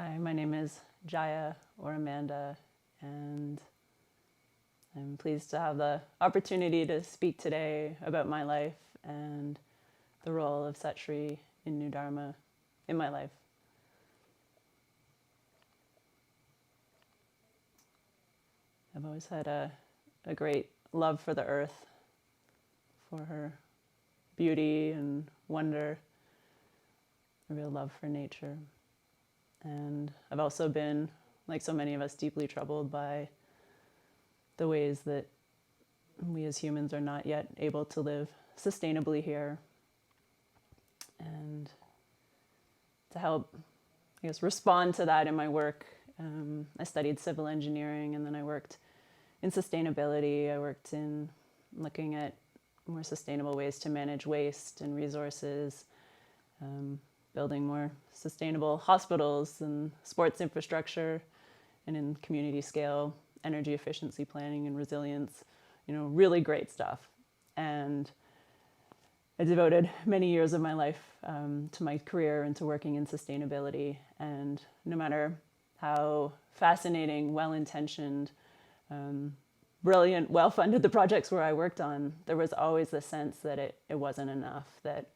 Hi, my name is Jaya or Amanda, and I'm pleased to have the opportunity to speak today about my life and the role of Sat Shree in New Dharma in my life. I've always had a great love for the earth, for her beauty and wonder, a real love for nature. And I've also been, like so many of us, deeply troubled by the ways that we as humans are not yet able to live sustainably here. And to help, respond to that in my work, I studied civil engineering, and then I worked in sustainability. I worked in looking at more sustainable ways to manage waste and resources, building more sustainable hospitals and sports infrastructure, and in community scale energy efficiency planning and resilience, really great stuff. And I devoted many years of my life to my career and to working in sustainability. And no matter how fascinating, well-intentioned, brilliant, well-funded the projects where I worked on, there was always the sense that it wasn't enough, that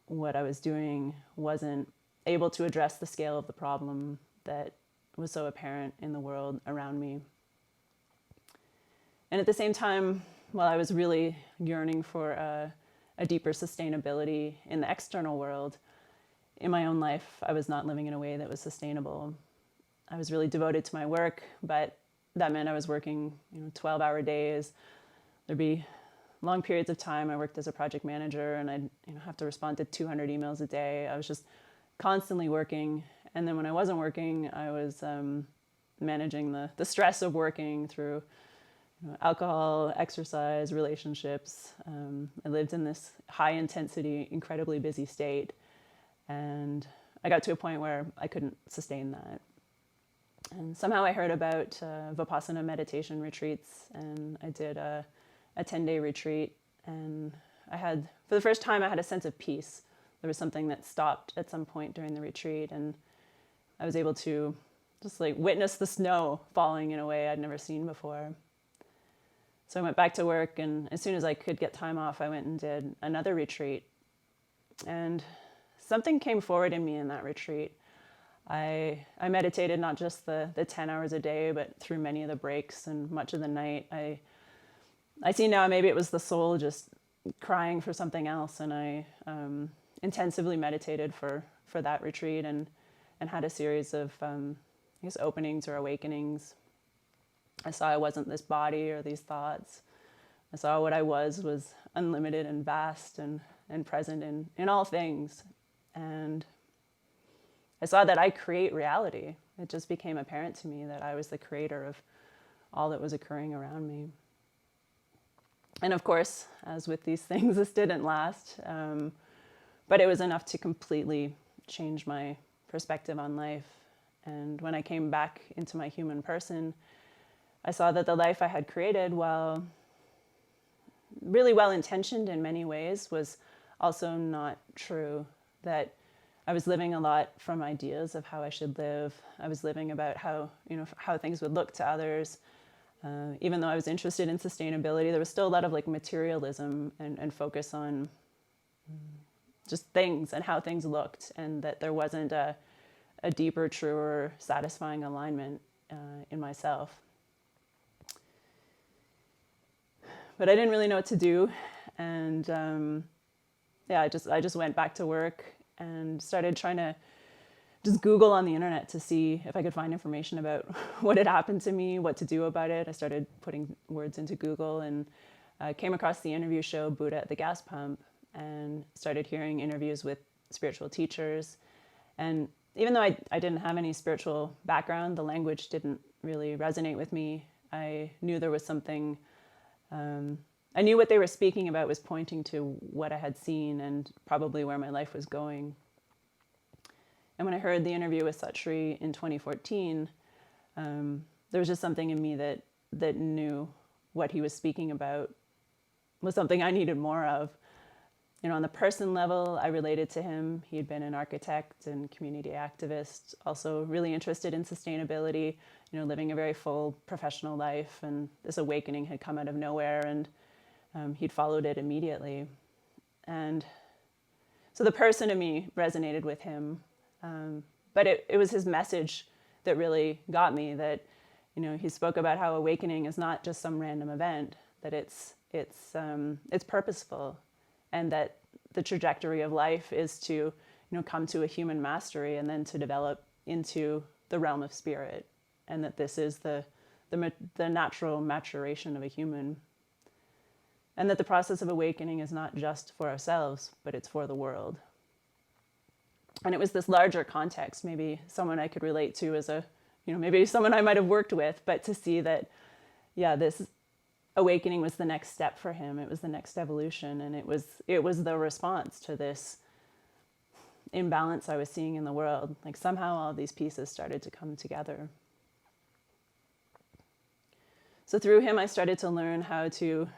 what I was doing wasn't able to address the scale of the problem that was so apparent in the world around me. And at the same time, while I was really yearning for a deeper sustainability in the external world, in my own life, I was not living in a way that was sustainable. I was really devoted to my work, but that meant I was working 12-hour days. There'd be long periods of time I worked as a project manager, and I'd have to respond to 200 emails a day. I was just constantly working. And then when I wasn't working, I was managing the stress of working through alcohol, exercise, relationships. I lived in this high intensity, incredibly busy state. And I got to a point where I couldn't sustain that. And somehow I heard about Vipassana meditation retreats, and I did a 10-day retreat. And for the first time, I had a sense of peace. There was something that stopped at some point during the retreat, and I was able to just witness the snow falling in a way I'd never seen before. So I went back to work, and as soon as I could get time off, I went and did another retreat. And something came forward in me in that retreat. I meditated not just the 10 hours a day, but through many of the breaks and much of the night. I see now maybe it was the soul just crying for something else, and I intensively meditated for that retreat and had a series of openings or awakenings. I saw I wasn't this body or these thoughts. I saw what I was unlimited and vast and present in all things. And I saw that I create reality. It just became apparent to me that I was the creator of all that was occurring around me. And of course, as with these things, this didn't last. But it was enough to completely change my perspective on life. And when I came back into my human person, I saw that the life I had created, while really well-intentioned in many ways, was also not true. That I was living a lot from ideas of how I should live. I was living about how things would look to others. Even though I was interested in sustainability, there was still a lot of materialism and focus on just things and how things looked, and that there wasn't a deeper, truer, satisfying alignment in myself. But I didn't really know what to do, and I just went back to work and started trying to just Google on the internet to see if I could find information about what had happened to me, what to do about it. I started putting words into Google and came across the interview show Buddha at the Gas Pump, and started hearing interviews with spiritual teachers. And even though I didn't have any spiritual background, the language didn't really resonate with me. I knew there was something, I knew what they were speaking about was pointing to what I had seen and probably where my life was going. And when I heard the interview with Sat Shree in 2014, there was just something in me that knew what he was speaking about was something I needed more of. On the person level, I related to him. He had been an architect and community activist, also really interested in sustainability, living a very full professional life. And this awakening had come out of nowhere, and he'd followed it immediately. And so the person in me resonated with him. But it was his message that really got me, that, he spoke about how awakening is not just some random event, that it's purposeful, and that the trajectory of life is to, come to a human mastery and then to develop into the realm of spirit, and that this is the natural maturation of a human, and that the process of awakening is not just for ourselves, but it's for the world. And it was this larger context, maybe someone I could relate to as maybe someone I might have worked with, but to see that, this awakening was the next step for him. It was the next evolution, and it was the response to this imbalance I was seeing in the world. Like somehow all of these pieces started to come together. So through him, I started to learn how to,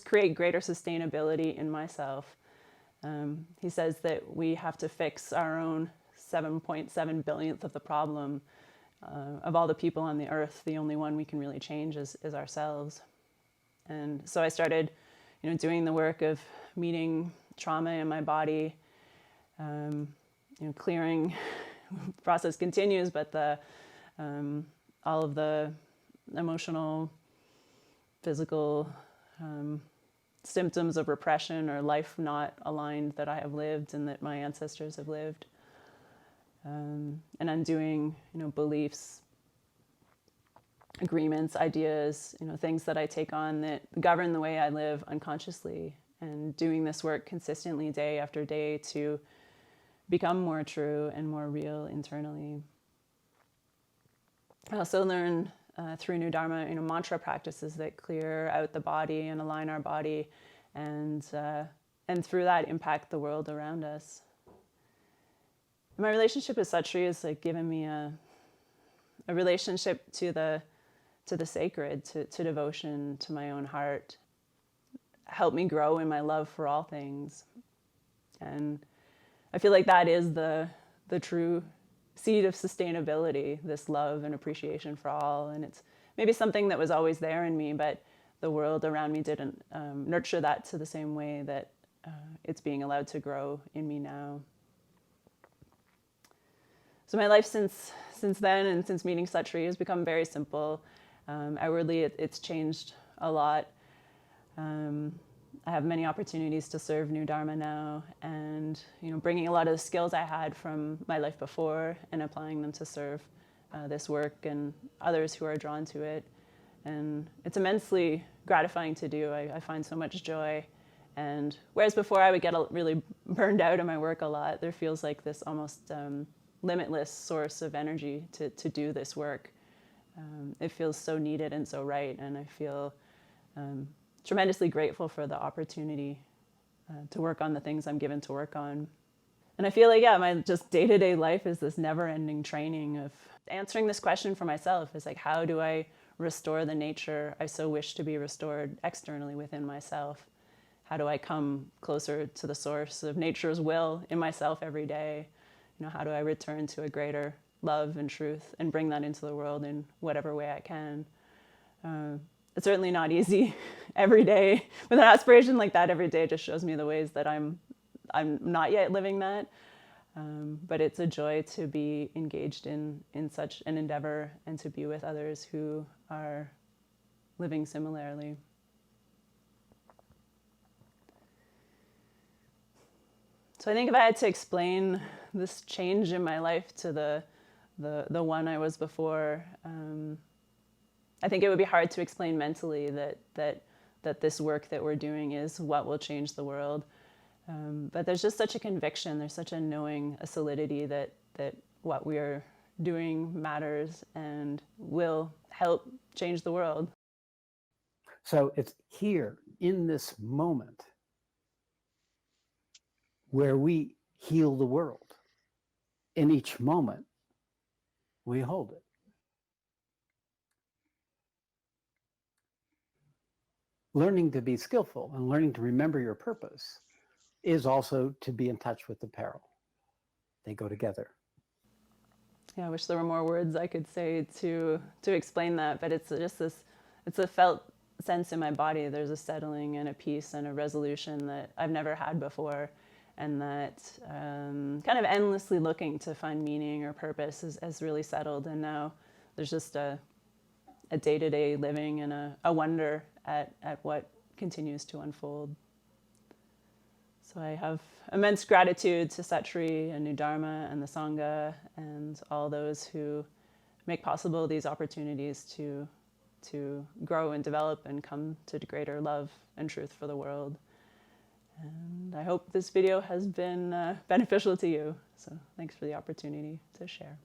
create greater sustainability in myself. He says that we have to fix our own 7.7 billionth of the problem. Of all the people on the earth, the only one we can really change is ourselves. And so I started, doing the work of meeting trauma in my body, clearing. The process continues, but all of the emotional, physical symptoms of repression or life not aligned that I have lived and that my ancestors have lived, and undoing, beliefs, agreements, ideas, things that I take on that govern the way I live unconsciously, and doing this work consistently day after day to become more true and more real internally. I also learned through New Dharma, mantra practices that clear out the body and align our body, and through that impact the world around us. My relationship with Sat Shree has given me a relationship to the sacred, to devotion, to my own heart, helped me grow in my love for all things. And I feel like that is the true seed of sustainability, this love and appreciation for all. And it's maybe something that was always there in me, but the world around me didn't nurture that to the same way that it's being allowed to grow in me now. So my life since then, and since meeting Sat Shree, has become very simple. Outwardly, it's changed a lot. I have many opportunities to serve New Dharma now, and bringing a lot of the skills I had from my life before and applying them to serve this work and others who are drawn to it. And it's immensely gratifying to do. I find so much joy. And whereas before I would get really burned out in my work a lot, there feels like this almost limitless source of energy to do this work. It feels so needed and so right, and I feel tremendously grateful for the opportunity to work on the things I'm given to work on. And I feel like, my just day-to-day life is this never-ending training of answering this question for myself. Is how do I restore the nature I so wish to be restored externally within myself? How do I come closer to the source of nature's will in myself every day? How do I return to a greater love and truth and bring that into the world in whatever way I can? It's certainly not easy every day. With an aspiration like that every day just shows me the ways that I'm not yet living that. But it's a joy to be engaged in such an endeavor and to be with others who are living similarly. So I think if I had to explain this change in my life to the one I was before, I think it would be hard to explain mentally that this work that we're doing is what will change the world. But there's just such a conviction, there's such a knowing, a solidity that what we are doing matters and will help change the world. So it's here in this moment where we heal the world. In each moment, we hold it. Learning to be skillful and learning to remember your purpose is also to be in touch with the peril. They go together. Yeah, I wish there were more words I could say to explain that, but it's just this, it's a felt sense in my body. There's a settling and a peace and a resolution that I've never had before, and that kind of endlessly looking to find meaning or purpose has really settled. And now there's just a day-to-day living and a wonder at what continues to unfold. So I have immense gratitude to Sat Shree and New Dharma and the Sangha and all those who make possible these opportunities to grow and develop and come to greater love and truth for the world. And I hope this video has been beneficial to you. So thanks for the opportunity to share.